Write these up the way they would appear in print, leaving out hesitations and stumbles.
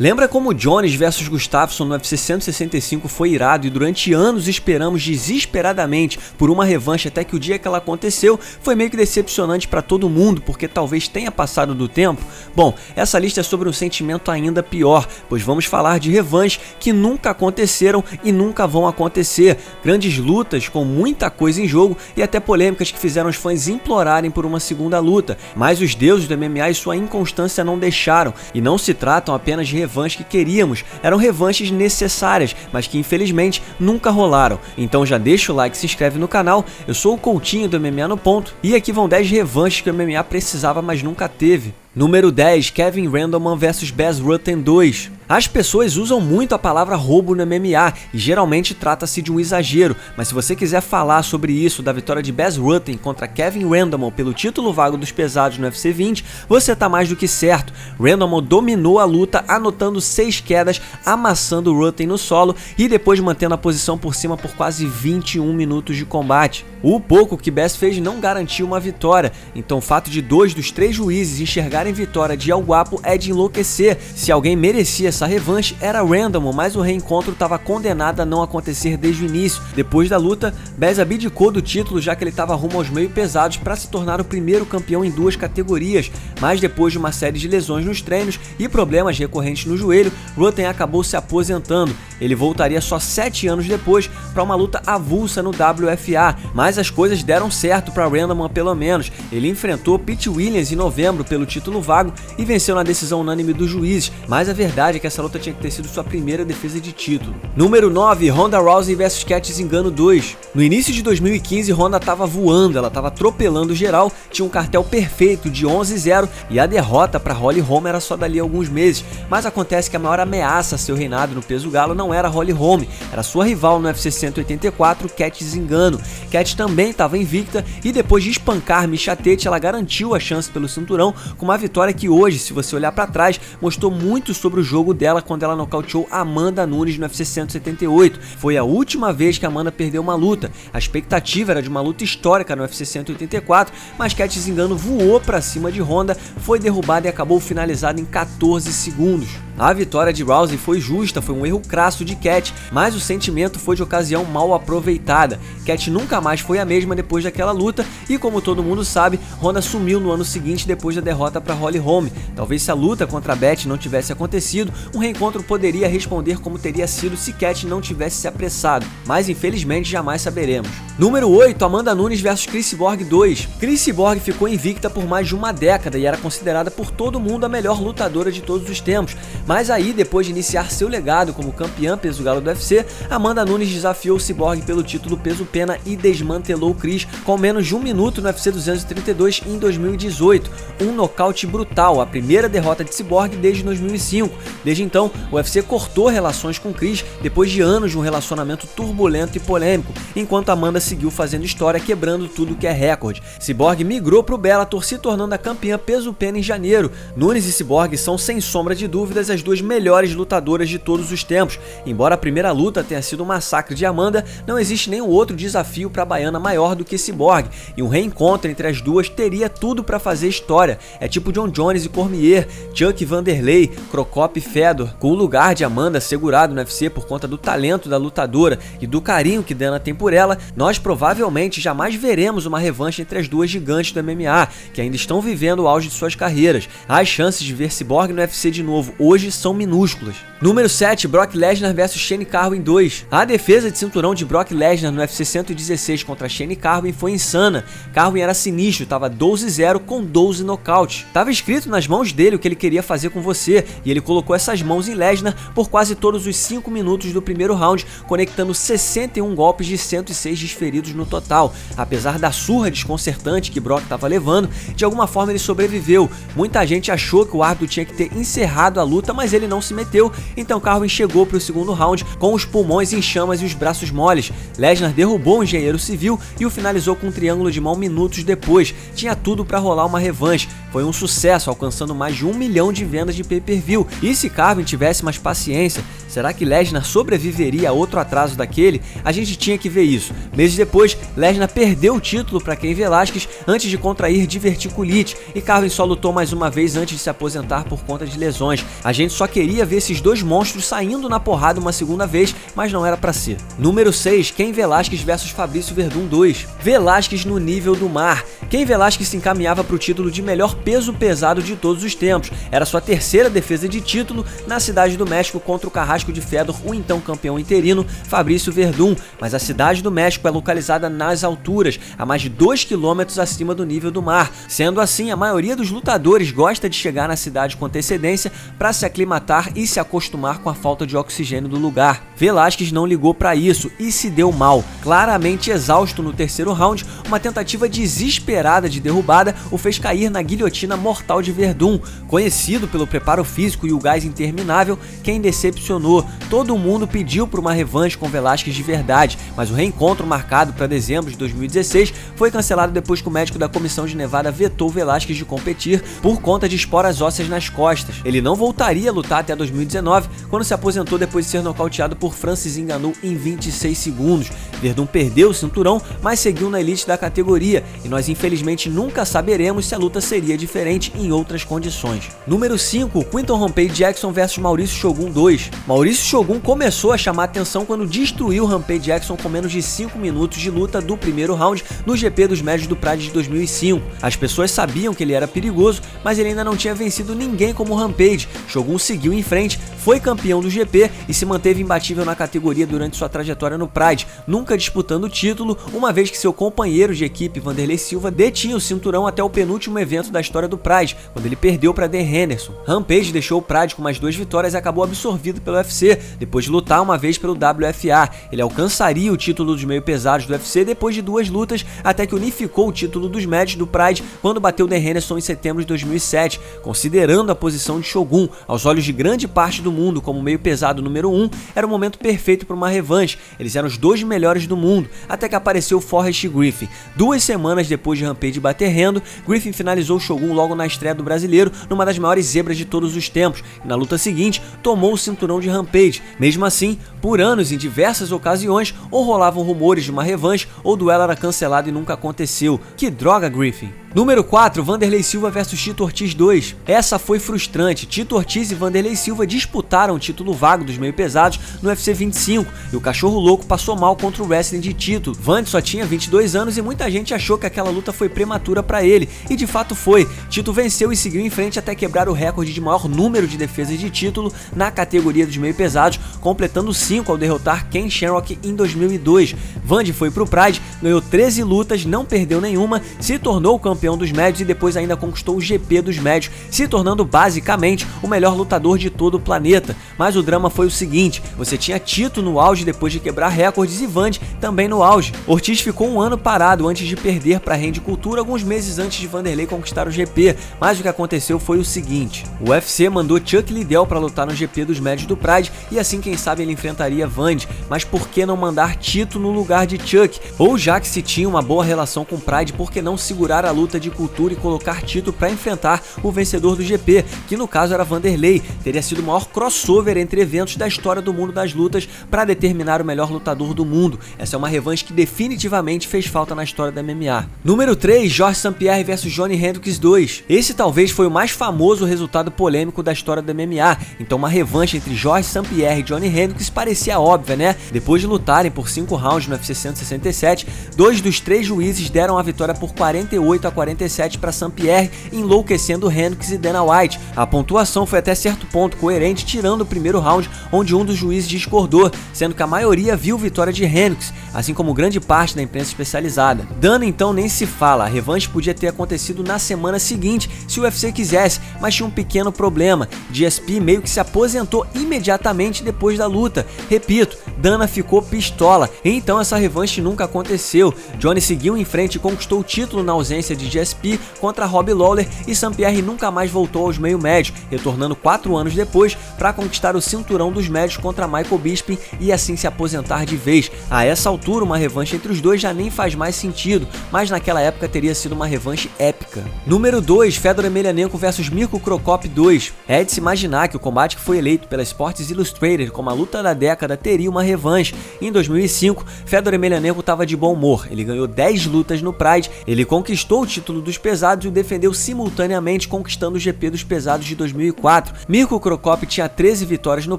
Lembra como Jones vs Gustafsson no UFC 165 foi irado e durante anos esperamos desesperadamente por uma revanche até que o dia que ela aconteceu foi meio que decepcionante para todo mundo porque talvez tenha passado do tempo? Bom, essa lista é sobre um sentimento ainda pior, pois vamos falar de revanches que nunca aconteceram e nunca vão acontecer, grandes lutas com muita coisa em jogo e até polêmicas que fizeram os fãs implorarem por uma segunda luta, mas os deuses do MMA e sua inconstância não deixaram, e não se tratam apenas de revanches que queríamos, eram revanches necessárias, mas que infelizmente nunca rolaram. Então já deixa o like e se inscreve no canal. Eu sou o Coutinho do MMA no Ponto e aqui vão 10 revanches que o MMA precisava, mas nunca teve. Número 10, Kevin Randleman vs Bas Rutten 2. As pessoas usam muito a palavra roubo no MMA e geralmente trata-se de um exagero, mas se você quiser falar sobre isso, da vitória de Bas Rutten contra Kevin Randleman pelo título vago dos pesados no UFC 20, você tá mais do que certo. Randleman dominou a luta, anotando 6 quedas, amassando Rutten no solo e depois mantendo a posição por cima por quase 21 minutos de combate. O pouco que Bas fez não garantiu uma vitória, então o fato de 2 dos 3 juízes enxergarem vitória de El Guapo é de enlouquecer. Se alguém merecia essa revanche era Randleman, mas o reencontro estava condenado a não acontecer desde o início. Depois da luta, Bas abdicou do título já que ele estava rumo aos meio pesados para se tornar o primeiro campeão em 2 categorias, mas depois de uma série de lesões nos treinos e problemas recorrentes no joelho, Rutten acabou se aposentando. Ele voltaria só 7 anos depois para uma luta avulsa no WFA, mas as coisas deram certo para Randleman pelo menos. Ele enfrentou Pete Williams em novembro pelo título vago e venceu na decisão unânime dos juízes, mas a verdade é que essa luta tinha que ter sido sua primeira defesa de título. Número 9, Ronda Rousey vs Cat Zingano 2. No início de 2015, Ronda estava voando, ela estava atropelando geral, tinha um cartel perfeito de 11-0 e a derrota para Holly Holm era só dali a alguns meses, mas acontece que a maior ameaça a seu reinado no peso galo não era Holly Holm, era sua rival no UFC 184, Cat Zingano. Cat também estava invicta e depois de espancar Miesha Tate, ela garantiu a chance pelo cinturão com uma vitória que hoje, se você olhar para trás, mostrou muito sobre o jogo dela quando ela nocauteou Amanda Nunes no UFC 178. Foi a última vez que Amanda perdeu uma luta. A expectativa era de uma luta histórica no UFC 184, mas Cat Zingano voou para cima de Ronda, foi derrubada e acabou finalizada em 14 segundos. A vitória de Rousey foi justa, foi um erro crasso de Cat, mas o sentimento foi de ocasião mal aproveitada. Cat nunca mais foi a mesma depois daquela luta e, como todo mundo sabe, Ronda sumiu no ano seguinte depois da derrota para Holly Holm. Talvez se a luta contra a Beth não tivesse acontecido, um reencontro poderia responder como teria sido se Cat não tivesse se apressado, mas infelizmente jamais saberemos. Número 8, Amanda Nunes vs Cris Cyborg 2. Cris Cyborg ficou invicta por mais de uma década e era considerada por todo mundo a melhor lutadora de todos os tempos. Mas aí, depois de iniciar seu legado como campeã peso galo do UFC, Amanda Nunes desafiou o Cyborg pelo título peso pena e desmantelou Cris com menos de 1 minuto no UFC 232 em 2018. Um nocaute brutal, a primeira derrota de Cyborg desde 2005. Desde então, o UFC cortou relações com Cris depois de anos de um relacionamento turbulento e polêmico, enquanto Amanda seguiu fazendo história, quebrando tudo que é recorde. Cyborg migrou para o Bellator, se tornando a campeã peso pena em janeiro. Nunes e Cyborg são, sem sombra de dúvidas, as duas melhores lutadoras de todos os tempos. Embora a primeira luta tenha sido um massacre de Amanda, não existe nenhum outro desafio para a baiana maior do que Cyborg, e um reencontro entre as duas teria tudo para fazer história. É tipo John Jones e Cormier, Chuck e Vanderlei, Crocop e Fedor. Com o lugar de Amanda segurado no UFC por conta do talento da lutadora e do carinho que Dana tem por ela, nós provavelmente jamais veremos uma revanche entre as duas gigantes do MMA, que ainda estão vivendo o auge de suas carreiras. As chances de ver Cyborg no UFC de novo hoje são minúsculas. Número 7, Brock Lesnar vs Shane Carwin 2. A defesa de cinturão de Brock Lesnar no UFC 116 contra Shane Carwin foi insana. Carwin era sinistro, estava 12-0 com 12 nocautes. Tava escrito nas mãos dele o que ele queria fazer com você, e ele colocou essas mãos em Lesnar por quase todos os 5 minutos do primeiro round, conectando 61 golpes de 106 desferidos no total. Apesar da surra desconcertante que Brock estava levando, de alguma forma ele sobreviveu. Muita gente achou que o árbitro tinha que ter encerrado a luta, mas ele não se meteu, então Carwin chegou para o segundo round com os pulmões em chamas e os braços moles. Lesnar derrubou o engenheiro civil e o finalizou com um triângulo de mão minutos depois. Tinha tudo para rolar uma revanche. foi um sucesso, alcançando mais de 1 milhão de vendas de pay-per-view. E se Carvin tivesse mais paciência, será que Lesnar sobreviveria a outro atraso daquele? A gente tinha que ver isso. Meses depois, Lesnar perdeu o título para Cain Velasquez antes de contrair diverticulite, e Carvin só lutou mais uma vez antes de se aposentar por conta de lesões. A gente só queria ver esses dois monstros saindo na porrada uma segunda vez, mas não era pra ser. Número 6, Cain Velasquez vs Fabrício Werdum 2. Velasquez no nível do mar. Cain Velasquez se encaminhava para o título de melhor peso pesado de todos os tempos. Era sua terceira defesa de título na Cidade do México contra o Carrasco de Fedor, o então campeão interino Fabrício Werdum, mas a Cidade do México é localizada nas alturas, a mais de 2 km acima do nível do mar. Sendo assim, a maioria dos lutadores gosta de chegar na cidade com antecedência para se aclimatar e se acostumar com a falta de oxigênio do lugar. Velasquez não ligou para isso e se deu mal. Claramente exausto no terceiro round, uma tentativa desesperada de derrubada o fez cair na guilhotina mortal de Werdum. Conhecido pelo preparo físico e o gás interminável, quem decepcionou. Todo mundo pediu por uma revanche com Velasquez de verdade, mas o reencontro marcado para dezembro de 2016 foi cancelado depois que o médico da comissão de Nevada vetou Velasquez de competir por conta de esporas ósseas nas costas. Ele não voltaria a lutar até 2019, quando se aposentou depois de ser nocauteado por Francis Ngannou em 26 segundos. Werdum perdeu o cinturão, mas seguiu na elite da categoria, e nós infelizmente nunca saberemos se a luta seria diferente em outras condições. Número 5, Quinton Rampage Jackson vs Mauricio Shogun 2. Mauricio Shogun começou a chamar atenção quando destruiu Rampage Jackson com menos de 5 minutos de luta do primeiro round no GP dos médios do Pride de 2005. As pessoas sabiam que ele era perigoso, mas ele ainda não tinha vencido ninguém como Rampage. Shogun seguiu em frente, foi campeão do GP e se manteve imbatível na categoria durante sua trajetória no Pride, nunca disputando o título, uma vez que seu companheiro de equipe, Vanderlei Silva, detinha o cinturão até o penúltimo evento da história do Pride, quando ele perdeu para Dan Henderson. Rampage deixou o Pride com mais 2 vitórias e acabou absorvido pelo UFC, depois de lutar uma vez pelo WFA. Ele alcançaria o título dos meio pesados do UFC depois de 2 lutas, até que unificou o título dos médios do Pride quando bateu Dan Henderson em setembro de 2007. Considerando a posição de Shogun, aos olhos de grande parte do mundo como meio pesado número 1, era o momento perfeito para uma revanche. Eles eram os 2 melhores do mundo, até que apareceu Forrest Griffin. 2 semanas depois de Rampage bater rendo, Griffin finalizou o Shogun logo na estreia do brasileiro, numa das maiores zebras de todos os tempos, e na luta seguinte tomou o cinturão de Rampage. Mesmo assim, por anos, em diversas ocasiões, ou rolavam rumores de uma revanche, ou o duelo era cancelado e nunca aconteceu. Que droga, Griffin! Número 4, Vanderlei Silva vs Tito Ortiz 2. Essa foi frustrante. Tito Ortiz e Vanderlei Silva disputaram o título vago dos meio pesados no UFC 25 e o cachorro louco passou mal contra o wrestling de Tito. Vande só tinha 22 anos e muita gente achou que aquela luta foi prematura para ele, e de fato foi. Tito venceu e seguiu em frente até quebrar o recorde de maior número de defesas de título na categoria dos meio pesados, completando 5 ao derrotar Ken Shamrock em 2002. Vande foi pro Pride, ganhou 13 lutas, não perdeu nenhuma, se tornou campeão dos médios e depois ainda conquistou o GP dos médios, se tornando basicamente o melhor lutador de todo o planeta. Mas o drama foi o seguinte: você tinha Tito no auge depois de quebrar recordes e Vande também no auge. Ortiz ficou um ano parado antes de perder para Randy Couture alguns meses antes de Vanderlei conquistar o GP, mas o que aconteceu foi o seguinte: o UFC mandou Chuck Liddell para lutar no GP dos médios do Pride e assim quem sabe ele enfrentaria Vande, mas por que não mandar Tito no lugar de Chuck? Ou já que se tinha uma boa relação com o Pride, por que não segurar a luta de Couture e colocar Tito para enfrentar o vencedor do GP, que no caso era Vanderlei? Teria sido o maior crossover entre eventos da história do mundo das lutas para determinar o melhor lutador do mundo. Essa é uma revanche que definitivamente fez falta na história da MMA. Número 3, Georges St-Pierre vs Johnny Hendricks 2. Esse talvez foi o mais famoso resultado polêmico da história da MMA, então uma revanche entre Georges St-Pierre e Johnny Hendricks parecia óbvia, né? Depois de lutarem por 5 rounds no UFC 167, 2 dos 3 juízes deram a vitória por 48-47 para St-Pierre, enlouquecendo Hendricks e Dana White. A pontuação foi até certo ponto coerente, tirando o primeiro round, onde um dos juízes discordou, sendo que a maioria viu vitória de Hendricks, assim como grande parte da imprensa especializada. Dana então nem se fala, a revanche podia ter acontecido na semana seguinte se o UFC quisesse, mas tinha um pequeno problema: GSP meio que se aposentou imediatamente depois da luta. Repito, Dana ficou pistola, então essa revanche nunca aconteceu. Johnny seguiu em frente e conquistou o título na ausência de GSP contra Robbie Lawler e Saint-Pierre nunca mais voltou aos meio-médios, retornando 4 anos depois para conquistar o cinturão dos médios contra Michael Bisping e assim se aposentar de vez. A essa altura, uma revanche entre os dois já nem faz mais sentido, mas naquela época teria sido uma revanche épica. Número 2, Fedor Emelianenko vs Mirko Cro Cop 2. É de se imaginar que o combate que foi eleito pela Sports Illustrated como a luta da década teria uma revanche. Em 2005, Fedor Emelianenko estava de bom humor, ele ganhou 10 lutas no Pride, ele conquistou o título dos pesados e o defendeu simultaneamente conquistando o GP dos pesados de 2004. Mirko Cro Cop tinha 13 vitórias no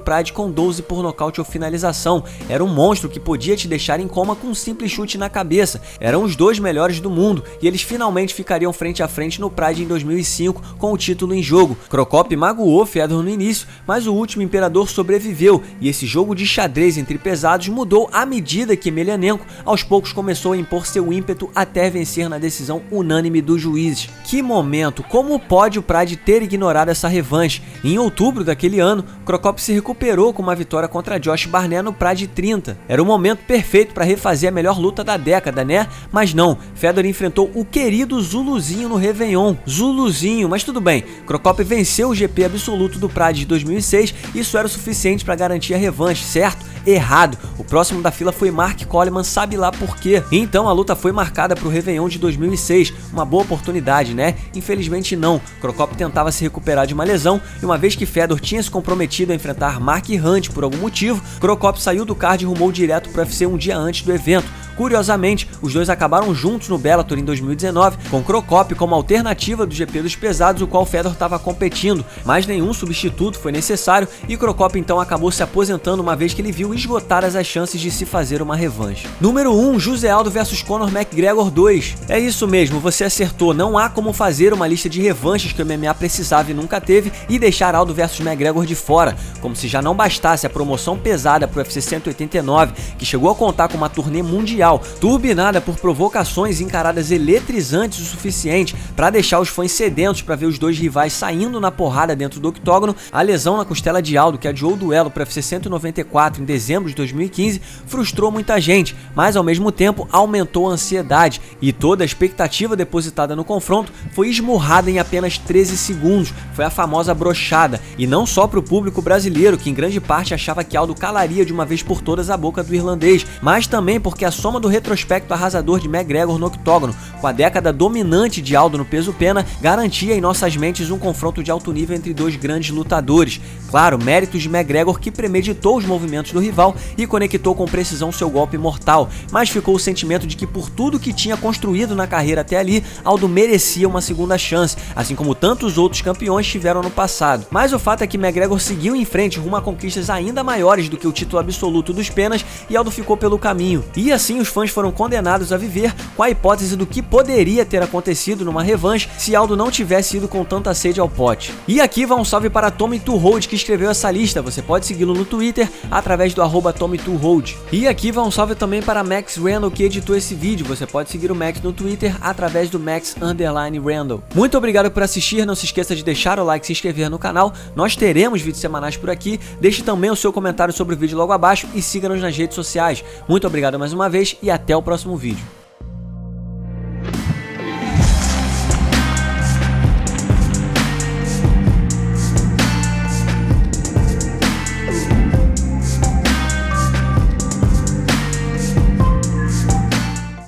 Pride com 12 por nocaute ou finalização. Era um monstro que podia te deixar em coma com um simples chute na cabeça. Eram os dois melhores do mundo e eles finalmente ficariam frente a frente no Pride em 2005 com o título em jogo. Cro Cop magoou Fedor no início, mas o último imperador sobreviveu e esse jogo de xadrez entre pesados mudou à medida que Emelianenko aos poucos começou a impor seu ímpeto até vencer na decisão unânime dos juízes. Que momento! Como pode o Pride ter ignorado essa revanche? Em outubro daquele ano, Cro Cop se recuperou com uma vitória contra Josh Barnett no Pride 30. Era o momento perfeito para refazer a melhor luta da década, né? Mas não, Fedor enfrentou o querido Zuluzinho no Réveillon. Zuluzinho, mas tudo bem, Cro Cop venceu o GP absoluto do Pride de 2006, isso era o suficiente para garantir a revanche, certo? Errado, o próximo da fila foi Mark Coleman, sabe lá por quê. Então a luta foi marcada para o Réveillon de 2006, uma boa oportunidade, né? Infelizmente não, Cro Cop tentava se recuperar de uma lesão e uma vez que Fedor tinha se comprometido a enfrentar Mark Hunt por algum motivo, Cro Cop saiu do card e rumou direto para o UFC um dia antes do evento. Curiosamente, os dois acabaram juntos no Bellator em 2019, com Cro Cop como alternativa do GP dos pesados, o qual Fedor estava competindo, mas nenhum substituto foi necessário e Cro Cop então acabou se aposentando uma vez que ele viu esgotar as chances de se fazer uma revanche. Número 1, José Aldo vs Conor McGregor 2. É isso mesmo, você acertou, não há como fazer uma lista de revanches que o MMA precisava e nunca teve e deixar Aldo vs McGregor de fora, como se já não bastasse a promoção pesada para o UFC 189, que chegou a contar com uma turnê mundial, turbinada por provocações e encaradas eletrizantes o suficiente para deixar os fãs sedentos para ver os dois rivais saindo na porrada dentro do octógono. A lesão na costela de Aldo, que adiou o duelo para o UFC 194 em dezembro de 2015, frustrou muita gente, mas ao mesmo tempo aumentou a ansiedade e toda a expectativa depositada no confronto foi esmurrada em apenas 13 segundos. Foi a famosa brochada, e não só para o público brasileiro, que em grande parte achava que Aldo calaria de uma vez por todas a boca do irlandês, mas também porque a soma do retrospecto arrasador de McGregor no octógono, com a década dominante de Aldo no peso-pena, garantia em nossas mentes um confronto de alto nível entre dois grandes lutadores. Claro, méritos de McGregor, que premeditou os movimentos do rival e conectou com precisão seu golpe mortal, mas ficou o sentimento de que por tudo que tinha construído na carreira até ali, Aldo merecia uma segunda chance, assim como tantos outros campeões tiveram no passado. Mas o fato é que McGregor seguiu em frente rumo a conquistas ainda maiores do que o título absoluto dos penas e Aldo ficou pelo caminho. E assim os fãs foram condenados a viver com a hipótese do que poderia ter acontecido numa revanche se Aldo não tivesse ido com tanta sede ao pote. E aqui vai um salve para Tommy Two Hold, que escreveu essa lista. Você pode segui-lo no Twitter através do @Tommy2Hold. E aqui vai um salve também para Max Randall, que editou esse vídeo. Você pode seguir o Max no Twitter através do Max_Randall. Muito obrigado por assistir, não se esqueça de deixar o like e se inscrever no canal. Nós teremos vídeos semanais por aqui. Deixe também o seu comentário sobre o vídeo logo abaixo e siga-nos nas redes sociais. Muito obrigado mais uma vez e até o próximo vídeo.